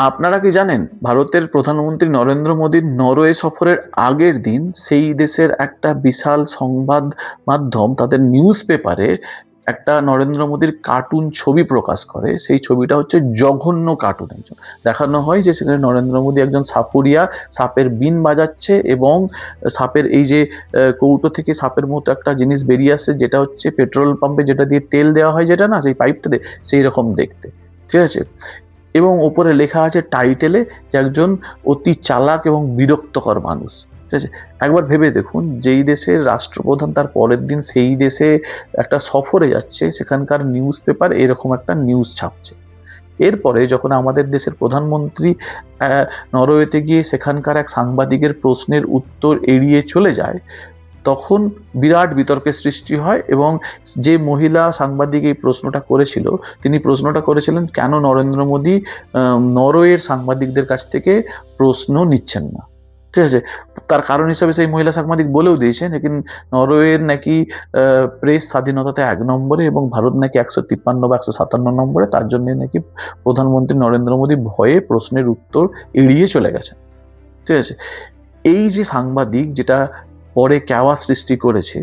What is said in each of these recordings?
আপনারা কি জানেন ভারতের প্রধানমন্ত্রী নরেন্দ্র মোদীর নরওয়ে সফরের আগের দিন সেই দেশের একটা বিশাল সংবাদ মাধ্যম তাদের নিউজ পেপারে একটা নরেন্দ্র মোদীর কার্টুন ছবি প্রকাশ করে। সেই ছবিটা হচ্ছে জঘন্য কার্টুন। একজন দেখানো হয় যে সেখানে নরেন্দ্র মোদী একজন সাপুরিয়া সাপের বিন বাজাচ্ছে এবং সাপের এই যে কৌটো থেকে সাপের মতো একটা জিনিস বেরিয়ে আসছে, যেটা হচ্ছে পেট্রোল পাম্পে যেটা দিয়ে তেল দেওয়া হয়, যেটা না সেই পাইপটাতে, সেই রকম দেখতে। ঠিক আছে। এবং ওপরে লেখা আছে টাইটেলে যে একজন অতি চালাক এবং বিরক্তকর মানুষ। ঠিক আছে। একবার ভেবে দেখুন, যেই দেশের রাষ্ট্রপ্রধান তার পরের দিন সেই দেশে একটা সফরে যাচ্ছে, সেখানকার নিউজ পেপার এরকম একটা নিউজ ছাপছে। এরপরে যখন আমাদের দেশের প্রধানমন্ত্রী নরওয়েতে গিয়ে সেখানকার এক সাংবাদিকের প্রশ্নের উত্তর এড়িয়ে চলে যায়, তখন বিরাট বিতর্কের সৃষ্টি হয়। এবং যে মহিলা সাংবাদিক এই প্রশ্নটা করেছিল, তিনি প্রশ্নটা করেছিলেন কেন নরেন্দ্র মোদী নরওয়ের সাংবাদিকদের কাছ থেকে প্রশ্ন নিচ্ছেন না। ঠিক আছে। তার কারণ হিসাবে সেই মহিলা সাংবাদিক বলেও দিয়েছেন লেকিন নরওয়ের নাকি প্রেস স্বাধীনতাতে 1 নম্বরে এবং ভারত নাকি 153 বা 157 নম্বরে। তার জন্য নাকি প্রধানমন্ত্রী নরেন্দ্র মোদী ভয়ে প্রশ্নের উত্তর এড়িয়ে চলে গেছেন। ঠিক আছে। এই যে সাংবাদিক, যেটা পরে ক্যাওয়া সৃষ্টি করেছে,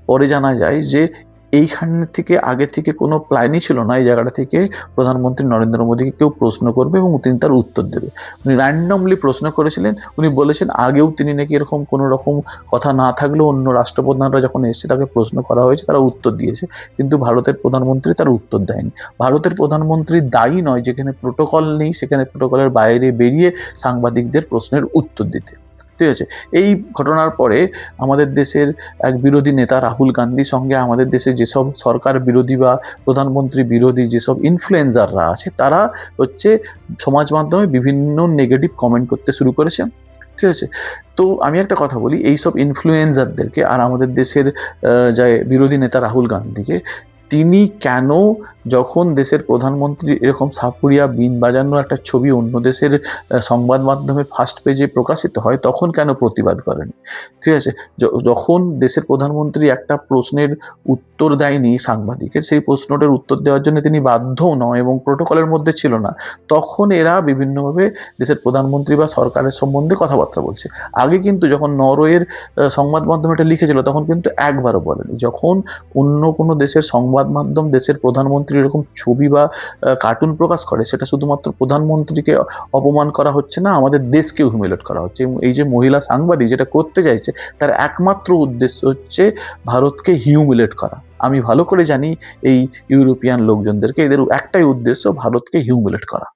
পরে জানা যায় যে এইখান থেকে আগে থেকে কোনো প্ল্যানই ছিল না এই জায়গাটা থেকে প্রধানমন্ত্রী নরেন্দ্র মোদীকে কেউ প্রশ্ন করবে এবং তিনি তার উত্তর দেবে। উনি র্যান্ডমলি প্রশ্ন করেছিলেন। উনি বলেছেন আগেও তিনি নাকি এরকম কোনো রকম কথা না থাকলেও অন্য রাষ্ট্রপ্রধানরা যখন এসেছে তাকে প্রশ্ন করা হয়েছে, তারা উত্তর দিয়েছে, কিন্তু ভারতের প্রধানমন্ত্রী তার উত্তর দেয়নি। ভারতের প্রধানমন্ত্রী দায়ী নয় যেখানে প্রোটোকল নেই সেখানে প্রোটোকলের বাইরে বেরিয়ে সাংবাদিকদের প্রশ্নের উত্তর দিতে। ঠিক আছে। এই ঘটনার পরে আমাদের দেশের এক বিরোধী নেতা রাহুল গান্ধীর সঙ্গে আমাদের দেশে যেসব সরকার বিরোধী বা প্রধানমন্ত্রী বিরোধী যেসব ইনফ্লুয়েন্সাররা আছে, তারা হচ্ছে সমাজ মাধ্যমে বিভিন্ন নেগেটিভ কমেন্ট করতে শুরু করেছে। ঠিক আছে। তো আমি একটা কথা বলি, এইসব ইনফ্লুয়েন্সারদেরকে আর আমাদের দেশের যে বিরোধী নেতা রাহুল গান্ধীকে, তিনি কেন যখন দেশের প্রধানমন্ত্রী এরকম সাপুরিয়া বিন বাজানো একটা ছবি অন্য দেশের সংবাদ মাধ্যমে ফার্স্ট পেজে প্রকাশিত হয় তখন কেন প্রতিবাদ করেন? ঠিক আছে। যখন দেশের প্রধানমন্ত্রী একটা প্রশ্নের উত্তর দেয়নি সাংবাদিকের, সেই প্রশ্নটার উত্তর দেওয়ার জন্য তিনি বাধ্যও নয় এবং প্রোটোকলের মধ্যে ছিল না, তখন এরা বিভিন্নভাবে দেশের প্রধানমন্ত্রী বা সরকারের সম্বন্ধে কথাবার্তা বলছে। আগে কিন্তু যখন নরওয়ের সংবাদ মাধ্যম এটা লিখেছিল তখন কিন্তু একবারও বলেনি। যখন অন্য কোনো দেশের সংবাদ মাধ্যম দেশের প্রধানমন্ত্রী এরকম ছবি বা কার্টুন প্রকাশ করে, সেটা শুধুমাত্র প্রধানমন্ত্রীকে অপমান করা হচ্ছে না, আমাদের দেশকেও হিউমিলেট করা হচ্ছে। এবং এই যে মহিলা সাংবাদিক যেটা করতে চাইছে, তার একমাত্র উদ্দেশ্য হচ্ছে ভারতকে হিউমিলেট করা। আমি ভালো করে জানি এই ইউরোপিয়ান লোকজনদেরকে, এদের একটাই উদ্দেশ্য ভারতকে হিউমিলেট করা।